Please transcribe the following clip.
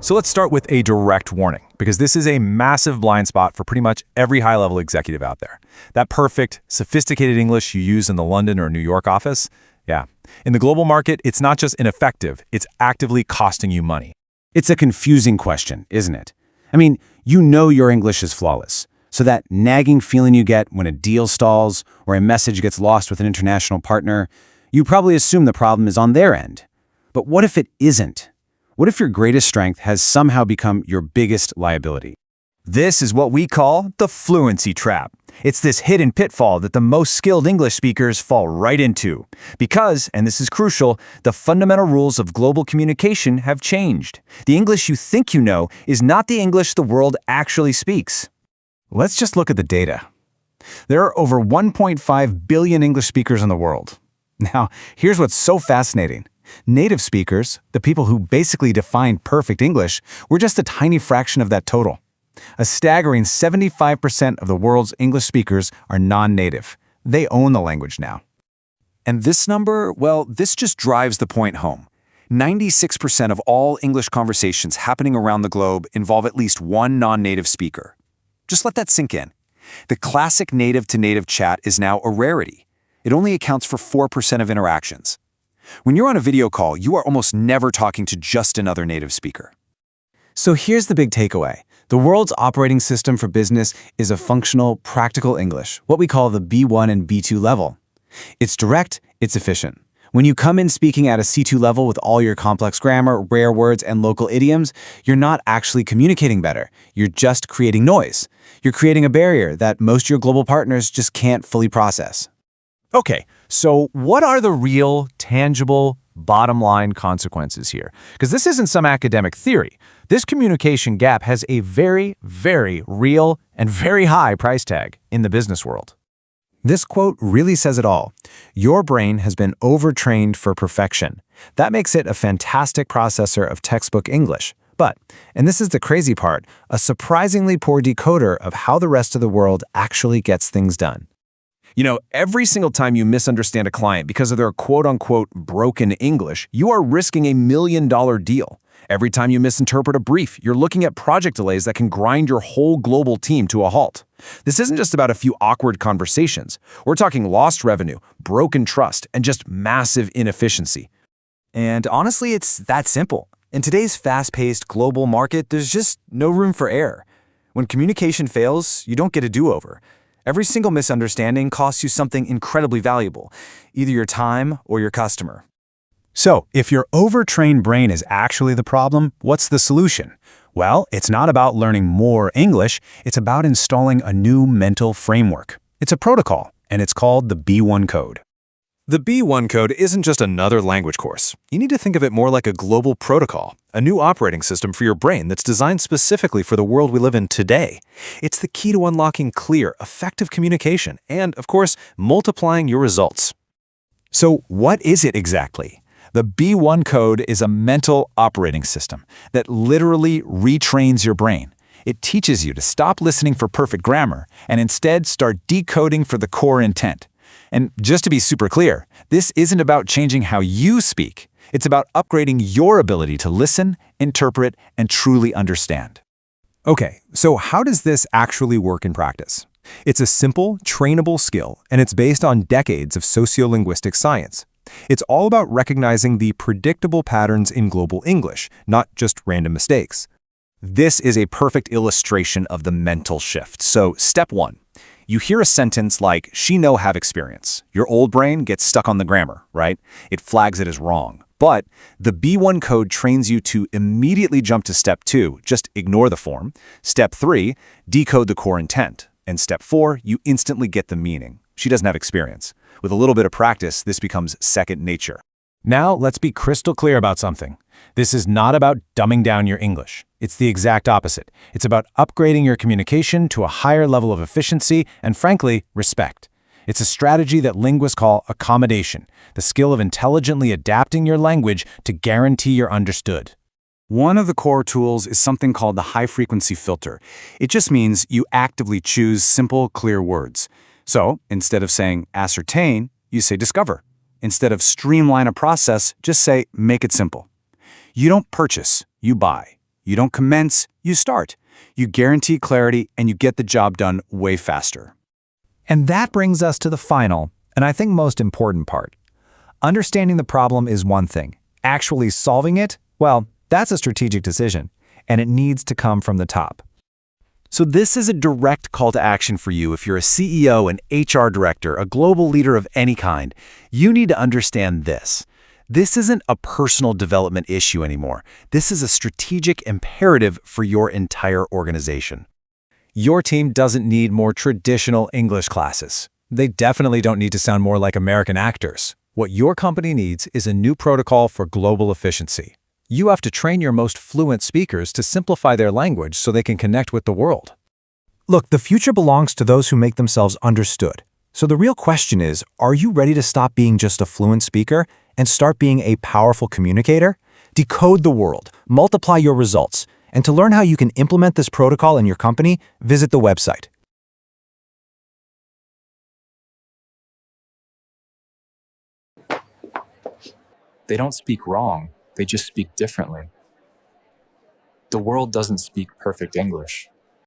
So let's start with a direct warning, because this is a massive blind spot for pretty much every high-level executive out there. That perfect, sophisticated English you use in the London or New York office, yeah. In the global market, it's not just ineffective, it's actively costing you money. It's a confusing question, isn't it? I mean, you know your English is flawless, so that nagging feeling you get when a deal stalls or a message gets lost with an international partner, you probably assume the problem is on their end. But what if it isn't? What if your greatest strength has somehow become your biggest liability? This is what we call the fluency trap. It's this hidden pitfall that the most skilled English speakers fall right into. Because, and this is crucial, the fundamental rules of global communication have changed. The English you think you know is not the English the world actually speaks. Let's just look at the data. There are over 1.5 billion English speakers in the world. Now, here's what's so fascinating. Native speakers, the people who basically define perfect English, were just a tiny fraction of that total. A staggering 75% of the world's English speakers are non-native. They own the language now. And this number, well, this just drives the point home. 96% of all English conversations happening around the globe involve at least one non-native speaker. Just let that sink in. The classic native-to-native chat is now a rarity. It only accounts for 4% of interactions. When you're on a video call, you are almost never talking to just another native speaker. So here's the big takeaway. The world's operating system for business is a functional, practical English, what we call the B1 and B2 level. It's direct, it's efficient. When you come in speaking at a C2 level with all your complex grammar, rare words, and local idioms, you're not actually communicating better. You're just creating noise. You're creating a barrier that most of your global partners just can't fully process. Okay, so what are the real, tangible, bottom-line consequences here? Because this isn't some academic theory. This communication gap has a very, very real and very high price tag in the business world. This quote really says it all. Your brain has been overtrained for perfection. That makes it a fantastic processor of textbook English. But, and this is the crazy part, a surprisingly poor decoder of how the rest of the world actually gets things done. You know, every single time you misunderstand a client because of their quote-unquote broken English, you are risking $1 million deal. Every time you misinterpret a brief, you're looking at project delays that can grind your whole global team to a halt. This isn't just about a few awkward conversations. We're talking lost revenue, broken trust, and just massive inefficiency. And honestly, it's that simple. In today's fast-paced global market, there's just no room for error. When communication fails, you don't get a do-over. Every single misunderstanding costs you something incredibly valuable, either your time or your customer. So, if your overtrained brain is actually the problem, what's the solution? Well, it's not about learning more English, it's about installing a new mental framework. It's a protocol, and it's called the B1 code. The B1 code isn't just another language course. You need to think of it more like a global protocol, a new operating system for your brain that's designed specifically for the world we live in today. It's the key to unlocking clear, effective communication and, of course, multiplying your results. So what is it exactly? The B1 code is a mental operating system that literally retrains your brain. It teaches you to stop listening for perfect grammar and instead start decoding for the core intent. And just to be super clear, this isn't about changing how you speak. It's about upgrading your ability to listen, interpret, and truly understand. Okay, so how does this actually work in practice? It's a simple, trainable skill, and it's based on decades of sociolinguistic science. It's all about recognizing the predictable patterns in global English, not just random mistakes. This is a perfect illustration of the mental shift. So, step 1. You hear a sentence like, "she no have experience." Your old brain gets stuck on the grammar, right? It flags it as wrong. But the B1 code trains you to immediately jump to step 2, just ignore the form. Step 3, decode the core intent. And step 4, you instantly get the meaning. She doesn't have experience. With a little bit of practice, this becomes second nature. Now, let's be crystal clear about something. This is not about dumbing down your English. It's the exact opposite. It's about upgrading your communication to a higher level of efficiency and, frankly, respect. It's a strategy that linguists call accommodation, the skill of intelligently adapting your language to guarantee you're understood. One of the core tools is something called the high-frequency filter. It just means you actively choose simple, clear words. So, instead of saying ascertain, you say discover. Instead of streamline a process, just say make it simple. You don't purchase, you buy. You don't commence, you start. You guarantee clarity and you get the job done way faster. And that brings us to the final, and I think most important part. Understanding the problem is one thing. Actually solving it, well, that's a strategic decision, and it needs to come from the top. So this is a direct call to action for you if you're a CEO, an HR director, a global leader of any kind. You need to understand this. This isn't a personal development issue anymore. This is a strategic imperative for your entire organization. Your team doesn't need more traditional English classes. They definitely don't need to sound more like American actors. What your company needs is a new protocol for global efficiency. You have to train your most fluent speakers to simplify their language so they can connect with the world. Look, the future belongs to those who make themselves understood. So the real question is, are you ready to stop being just a fluent speaker and start being a powerful communicator? Decode the world, multiply your results, and to learn how you can implement this protocol in your company, visit the website. They don't speak wrong, they just speak differently. The world doesn't speak perfect English.